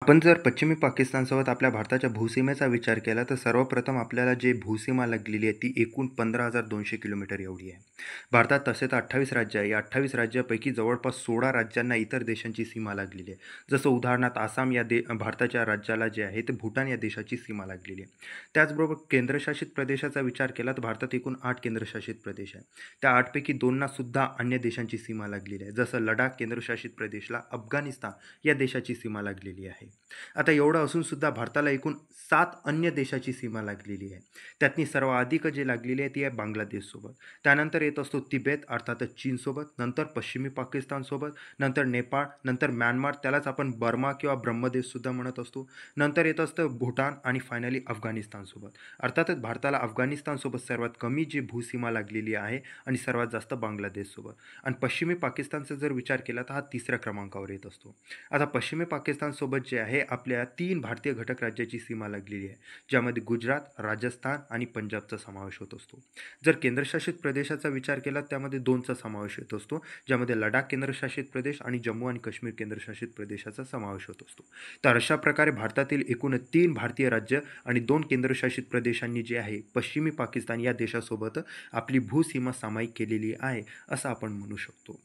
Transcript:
आपण जर पश्चिमी पाकिस्तानसोबत आपल्या भारताच्या भूसीमेचा विचार केला तर सर्वप्रथम आपल्याला जे भूसीमा लागलेली आहे ती एकूण 15,200 किलोमीटर एवढी आहे. भारतात तसे तर 28 राज्य आहे. या 28 राज्यापैकी जवळपास 16 राज्यांना इतर देशांची सीमा लागलेली आहे. जसं उदाहरणार्थ आसाम या भारताच्या राज्याला जे आहे ते भूटान या देशाची सीमा लागलेली आहे. त्याचबरोबर केंद्रशासित प्रदेशाचा विचार केला तर भारतात एकूण 8 केंद्रशासित प्रदेश आहे. त्या 8 पैकी 2 सुद्धा अन्य देशांची सीमा लागलेली आहे. जसं लडाख केंद्रशासित प्रदेशला अफगाणिस्तान या देशाची सीमा लागलेली आहे. आता एवढं असून सुद्धा भारताला एकूण 7 अन्य देशाची सीमा लागलेली आहे. त्यातनी सर्वाधिक जे लागलेली आहे ती आहे बांगलादेशसोबत. त्यानंतर येत असतो तिबेट अर्थातच चीनसोबत, नंतर पश्चिमी पाकिस्तानसोबत, नंतर नेपाळ, नंतर म्यानमार त्यालाच आपण बर्मा किंवा ब्रह्मदेशसुद्धा म्हणत असतो. नंतर येत असतं भूटान आणि फायनली अफगाणिस्तानसोबत. अर्थातच भारताला अफगाणिस्तानसोबत सर्वात कमी जी भूसीमा लागलेली आहे आणि सर्वात जास्त बांगलादेशसोबत. आणि पश्चिमी पाकिस्तानचा जर विचार केला तर हा तिसऱ्या क्रमांकावर येत असतो. आता पश्चिमी पाकिस्तानसोबत जे आहे आपल्या 3 भारतीय घटक राज्याची सीमा लागलेली आहे, ज्यामध्ये गुजरात, राजस्थान आणि पंजाबचा समावेश होत असतो. जर केंद्रशासित प्रदेशाचा विचार केला त्यामध्ये 2चा समावेश होत असतो, ज्यामध्ये लडाख केंद्रशासित प्रदेश आणि जम्मू आणि काश्मीर केंद्रशासित प्रदेशाचा समावेश होत असतो. तर अशा प्रकारे भारतातील एकूण 3 भारतीय राज्य आणि 2 केंद्रशासित प्रदेशांनी जे आहे पश्चिमी पाकिस्तान या देशासोबत आपली भूसीमा सामायिक केलेली आहे, असं आपण म्हणू शकतो.